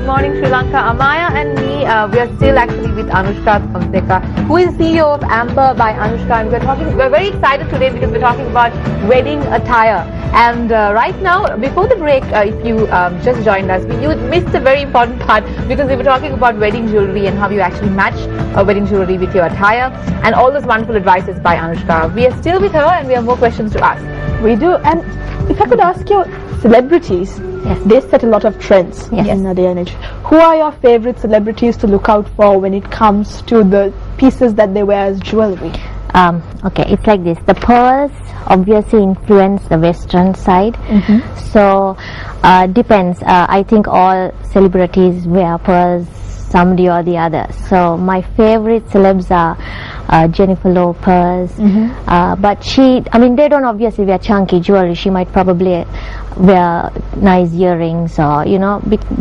Good morning, Sri Lanka. Amaya and me, we are still actually with Anushka Fonseca, who is CEO of Amber by Anushka, and we're very excited today because we're talking about wedding attire. And right now, before the break, if you just joined us, you missed a very important part because we were talking about wedding jewelry and how you actually match wedding jewelry with your attire, and all those wonderful advices by Anushka. We are still with her, and we have more questions to ask. We do. And if I could ask you, celebrities, yes, they set a lot of trends in the day and age. Who are your favorite celebrities to look out for when it comes to the pieces that they wear as jewelry? Okay, it's like this. The pearls obviously influence the Western side. So depends. I think all celebrities wear pearls, somebody or the other. So my favorite celebs are Jennifer Lopez, but they don't obviously wear chunky jewelry. She might probably wear nice earrings, or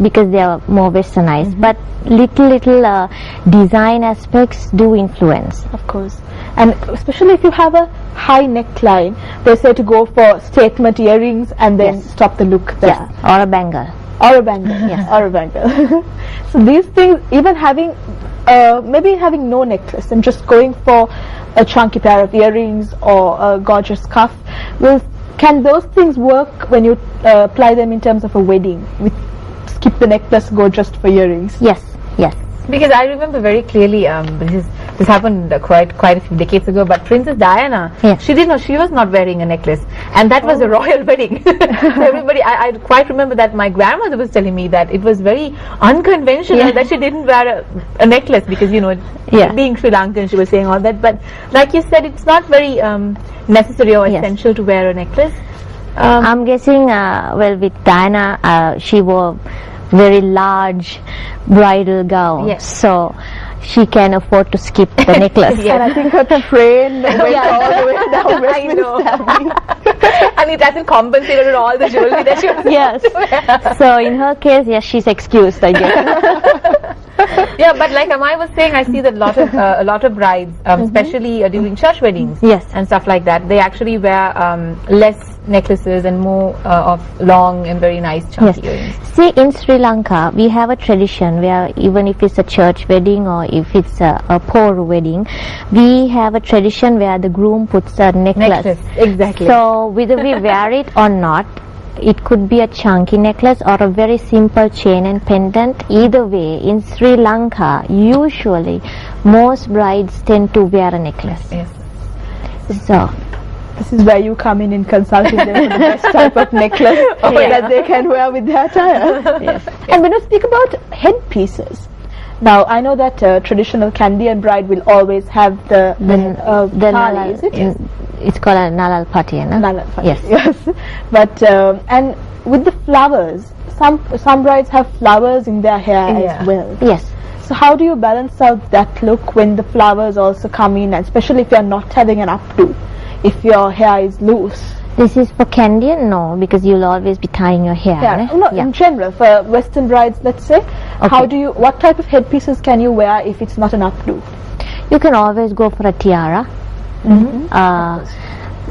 because they are more westernized. But little design aspects do influence, of course. And especially if you have a high neckline, they say to go for statement earrings and then stop the look there. Or a bangle. Or a bangle, yes, or a bangle. So these things, even having maybe having no necklace and just going for a chunky pair of earrings or a gorgeous cuff, can those things work when you apply them in terms of a wedding? Skip the necklace, go just for earrings? Yes. Because I remember very clearly, this happened quite a few decades ago, but Princess Diana, she was not wearing a necklace, and that was a royal wedding. So everybody, I quite remember that my grandmother was telling me that it was very unconventional that she didn't wear a necklace because, being Sri Lankan, she was saying all that. But like you said, it's not very necessary or essential to wear a necklace. I'm guessing, with Diana, she wore very large bridal gown, so she can afford to skip the necklace. And I think her train went all the way down Westminster. And it hasn't compensated all the jewelry that she was So in her case, she's excused, I guess. But like Amai was saying, I see that a lot of brides, especially during church weddings and stuff like that, they actually wear less necklaces and more of long and very nice chunky earrings. See, in Sri Lanka, we have a tradition where even if it's a church wedding or if it's a poor wedding, we have a tradition where the groom puts a necklace. Exactly. So whether we wear it or not, it could be a chunky necklace or a very simple chain and pendant. Either way, in Sri Lanka, usually most brides tend to wear a necklace. Yes. So this is where you come in consulting them for the best type of necklace that they can wear with their attire. And when we speak about headpieces, now I know that traditional Kandyan bride will always have the thali, is it? It's called a nalal pati, no? Nalal pati, yes. But and with the flowers, some brides have flowers in their hair as well. Yes. So how do you balance out that look when the flowers also come in, and especially if you are not having an updo, if your hair is loose? This is for Kandyan? No, because you'll always be tying your hair. In general, for Western brides, let's say, what type of headpieces can you wear if it's not an updo? You can always go for a tiara.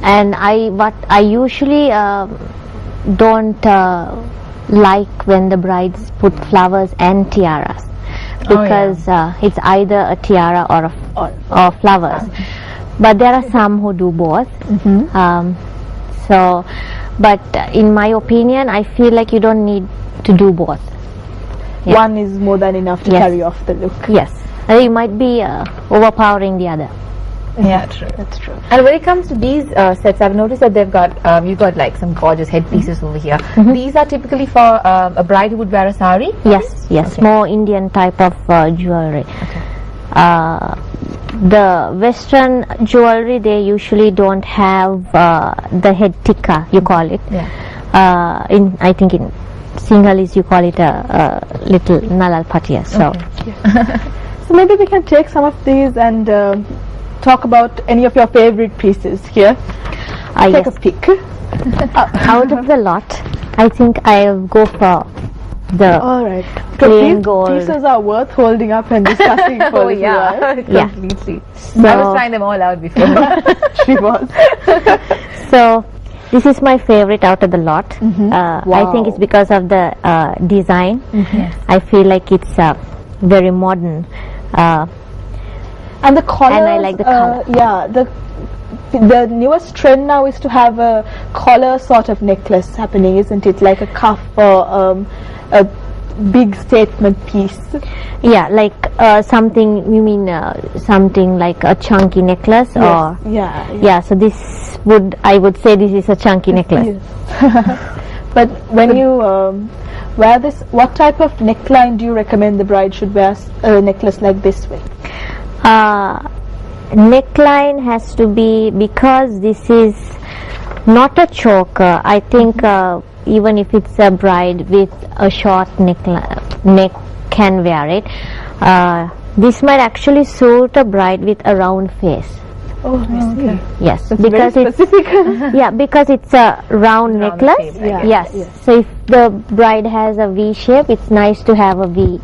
And I usually don't like when the brides put flowers and tiaras, because it's either a tiara or flowers. But there are some who do both. But in my opinion, I feel like you don't need to do both. One is more than enough to carry off the look. Yes. You might be overpowering the other. Yeah, true. That's true. And when it comes to these sets, I've noticed that you've got like some gorgeous headpieces over here. These are typically for a bride who would wear a sari? Yes. More Indian type of jewelry. The Western jewelry, they usually don't have the head tikka, you call it. I think in Sinhalese you call it a little nalal patiya. So maybe we can take some of these and talk about any of your favorite pieces here. Take a pick. Out of the lot, I think I'll go for the plain gold. Pieces are worth holding up and discussing for completely. I was trying them all out before. She was. So This is my favorite out of the lot. I think it's because of the design. I feel like it's very modern. And the colors, And I like the color. yeah, the newest trend now is to have a collar sort of necklace happening, isn't it? Like a cuff or a big statement piece. Yeah, like something, you mean something like a chunky necklace? Or Yeah. so this I would say this is a chunky necklace. Yes. But when you wear this, what type of neckline do you recommend the bride should wear a necklace like this with? Neckline has to be, because this is not a choker. I think even if it's a bride with a short neck can wear it. This might actually suit a bride with a round face. Oh, I see. Yes, That's because very it's specific. yeah, because it's a round necklace. shape, I Yes. So if the bride has a V shape, it's nice to have a V.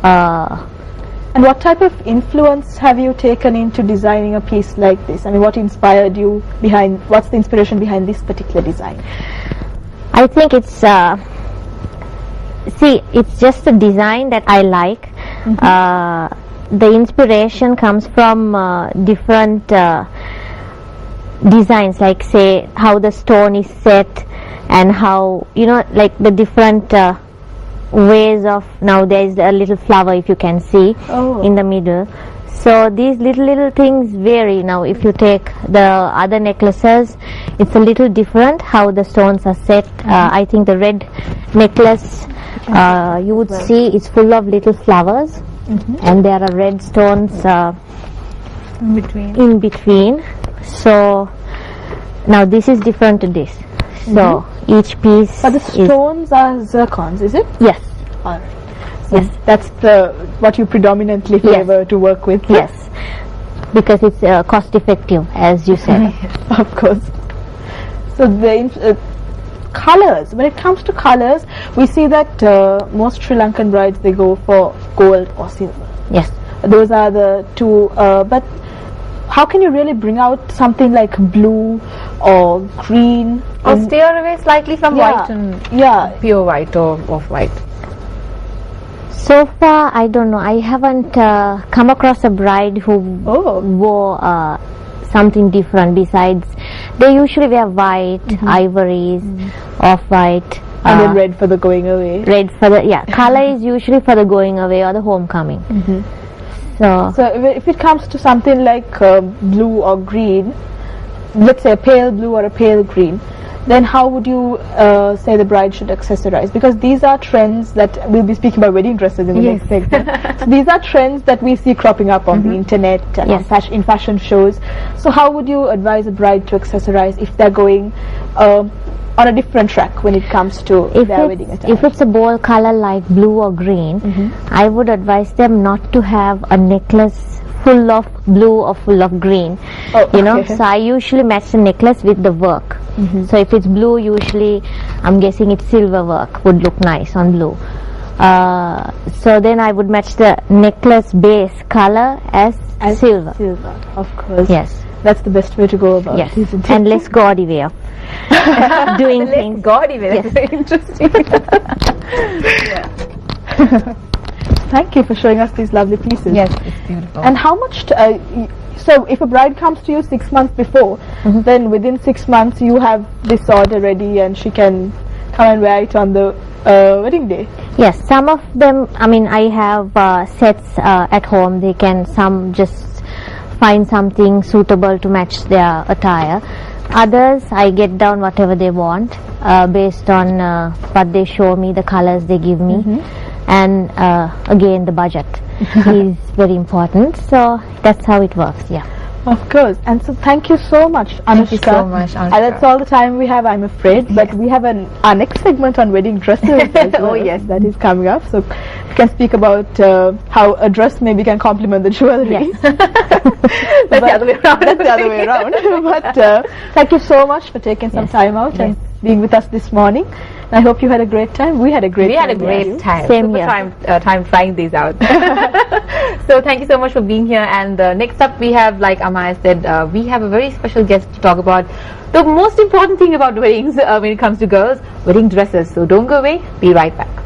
And what type of influence have you taken into designing a piece like this? I mean, what inspired you behind, what's the inspiration behind this particular design? I think it's it's just a design that I like. The inspiration comes from different designs, like say how the stone is set, and how, you know, like the different ways of, now there is a little flower, if you can see, in the middle. So these little things vary. Now if you take the other necklaces, it's a little different how the stones are set. I think the red necklace, you would see, is full of little flowers, and there are red stones in between. So now this is different to this. So each piece. But the stones are zircons, is it? Yes. All right. So that's what you predominantly favor to work with. Yes, because it's cost effective, as you said. Of course. So the colors, when it comes to colors, we see that most Sri Lankan brides, they go for gold or silver. Yes. Those are the two, but how can you really bring out something like blue or green? Or steer away slightly from white and pure white or off-white. So far, I don't know. I haven't come across a bride who wore something different besides. They usually wear white, ivories, off-white. And then red for the going away. Red for the, color is usually for the going away or the homecoming. So if it comes to something like blue or green, let's say a pale blue or a pale green, then how would you say the bride should accessorize? Because these are trends that we'll be speaking about wedding dresses in the next segment. So these are trends that we see cropping up on the internet and in fashion shows. So how would you advise a bride to accessorize if they're going on a different track when it comes to their wedding attire? If it's a bold color like blue or green, I would advise them not to have a necklace full of blue or full of green. You know, so I usually match the necklace with the work. So if it's blue, usually I'm guessing it's silver work would look nice on blue. So then I would match the necklace base color as silver. Silver, of course. Yes. That's the best way to go about it, isn't it? And less gaudy way of doing things. Gaudy way, that's very interesting. Thank you for showing us these lovely pieces. Yes, it's beautiful. And how much, so if a bride comes to you 6 months before, then within 6 months you have this order ready and she can come and wear it on the wedding day? Yes, some of them, I mean, I have sets at home. They can, some just find something suitable to match their attire. Others, I get down whatever they want based on what they show me, the colors they give me. And again, the budget is very important. So that's how it works, Of course. And so thank you so much, Anushka. Thank you so much, Anushka. That's all the time we have, I'm afraid. But we have our next segment on wedding dresses as well. Oh yes, that is coming up. So we can speak about how a dress maybe can complement the jewelry. Yes. That's the other way around. That's the other way around. But thank you so much for taking some time out and being with us this morning. I hope you had a great time. We had a great We time. had a great time. Same Super here. time trying these out. So thank you so much for being here. And next up we have, like Amaya said, we have a very special guest to talk about the most important thing about weddings when it comes to girls, wedding dresses. So don't go away. Be right back.